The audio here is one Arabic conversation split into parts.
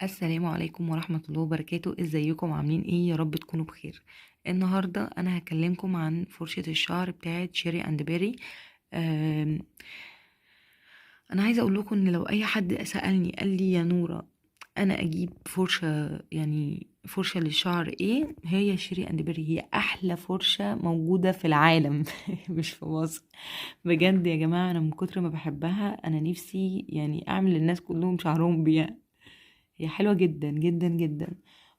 السلام عليكم ورحمة الله وبركاته. ازيكم عاملين ايه؟ يا رب تكونوا بخير. النهاردة انا هكلمكم عن فرشة الشعر بتاعت شيري اند بيري. آم، انا عايزة اقول لكم ان لو اي حد سألني قال لي يا نورة انا اجيب فرشة، يعني فرشة للشعر ايه، هي شيري اند بيري. هي احلى فرشة موجودة في العالم مش في مصر. بجد يا جماعة، انا من كتر ما بحبها انا نفسي يعني اعمل للناس كلهم شعرهم بيها. هي حلوة جدا جدا جدا،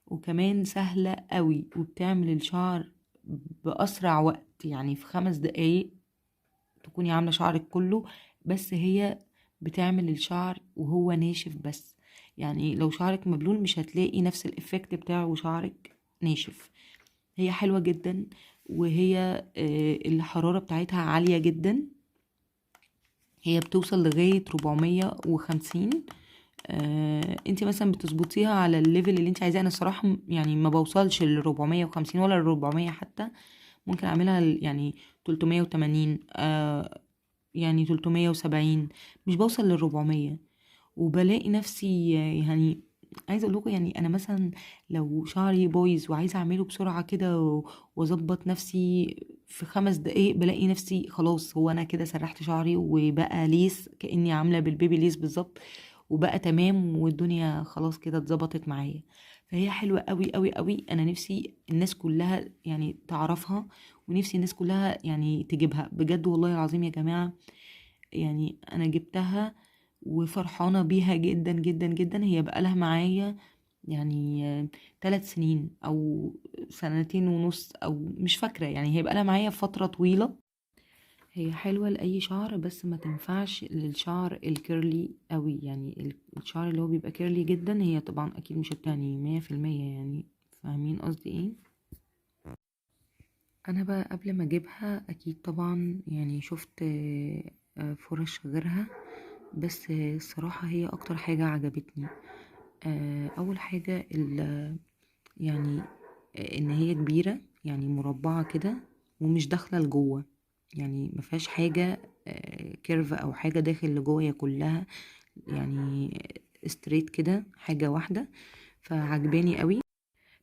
وكمان سهلة قوي، وبتعمل الشعر بأسرع وقت، يعني في 5 دقايق تكوني عاملة شعرك كله. بس هي بتعمل الشعر وهو ناشف بس، يعني لو شعرك مبلول مش هتلاقي نفس الإفكت بتاعه وشعرك ناشف. هي حلوة جدا، وهي الحرارة بتاعتها عالية جدا. هي بتوصل لغاية 450. انت مثلا بتظبطيها على الليفل اللي انت عايزاه. انا الصراحه يعني ما بوصلش ل 450 ولا ل 400 حتى. ممكن اعملها يعني 380، يعني 370. مش بوصل لل 400، وبلاقي نفسي يعني عايزه اقول لكم، يعني انا مثلا لو شعري بايظ وعايزه اعمله بسرعه كده واظبط نفسي في 5 دقايق، بلاقي نفسي خلاص، هو انا كده سرحت شعري وبقى ليس كاني عامله بالبيبي ليس بالظبط، وبقى تمام، والدنيا خلاص كده اتظبطت معايا. فهي حلوه قوي قوي قوي. انا نفسي الناس كلها يعني تعرفها، ونفسي الناس كلها يعني تجيبها بجد والله العظيم يا جماعه. يعني انا جبتها وفرحانة بيها جدا جدا جدا. هي بقالها معايا يعني 3 سنين او سنتين ونص، او مش فاكرة، يعني هي بقالها معايا فترة طويلة. هي حلوة لأي شعر، بس ما تنفعش للشعر الكيرلي قوي، يعني الشعر اللي هو بيبقى كيرلي جدا هي طبعا اكيد مش هتعني 100%، يعني فاهمين قصدي ايه. انا بقى قبل ما اجيبها اكيد طبعا يعني شفت فرش غيرها، بس الصراحة هي اكتر حاجة عجبتني. اول حاجة يعني ان هي كبيرة، يعني مربعة كده، ومش داخلة لجوه، يعني ما فيهاش حاجة كيرف او حاجة داخل لجوه، هي كلها يعني ستريت كده، حاجة واحدة، فعجباني قوي.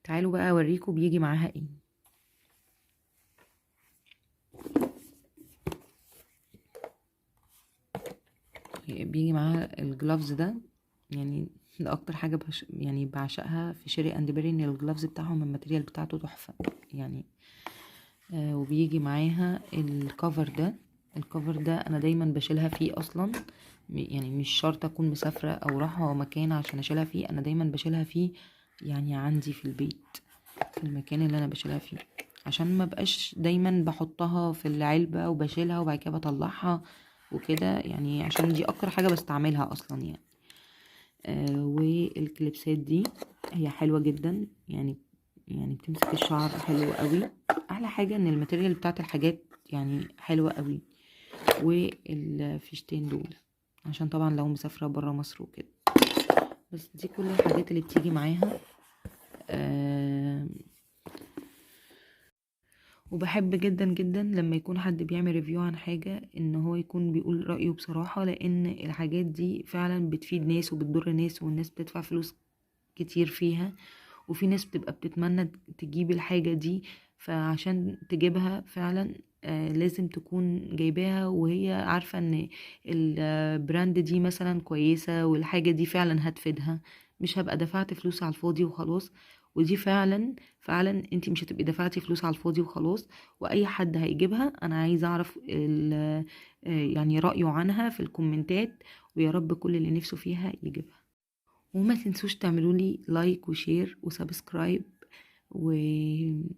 تعالوا بقى اوريكم بيجي معاها ايه. بيجي معاها الجلافز ده، يعني ده اكتر حاجة يعني بعشقها في شيري اند بيري، ان الجلافز بتاعهم الماتريال بتاعته تحفة يعني. وبيجي معاها الكفر ده. الكفر ده انا دايما بشيلها فيه اصلا، يعني مش شرط اكون مسافرة او رايحة مكان عشان اشيلها فيه، انا دايما بشيلها فيه يعني عندي في البيت، في المكان اللي انا بشيلها فيه، عشان ما بقاش دايما بحطها في العلبة وبشيلها وبعد كده بطلعها وكده، يعني عشان دي اكتر حاجة بستعملها اصلا يعني. والكليبسات دي هي حلوة جدا، يعني بتمسك الشعر حلو قوي. احلى حاجة ان الماتيريال بتاعت الحاجات يعني حلوة قوي. والفيشتين دول عشان طبعا لو مسافرة برا مصر وكده. بس دي كل الحاجات اللي بتيجي معاها. آه وبحب جدا جدا لما يكون حد بيعمل ريفيو عن حاجة ان هو يكون بيقول رأيه بصراحة، لان الحاجات دي فعلا بتفيد ناس وبتضر ناس، والناس بتدفع فلوس كتير فيها، وفي ناس بتبقى بتتمنى تجيب الحاجة دي، فعشان تجيبها فعلا لازم تكون جايباها وهي عارفة ان البراند دي مثلا كويسة، والحاجة دي فعلا هتفيدها، مش هبقى دفعت فلوس على الفاضي وخلاص. ودي فعلا فعلا انتي مش هتبقي دفعتي فلوس على الفاضي وخلاص. واي حد هيجيبها انا عايزة اعرف يعني رأيه عنها في الكومنتات، ويا رب كل اللي نفسه فيها يجيبها. وما تنسوش تعملوا لي لايك وشير وسبسكرايب، وسلام.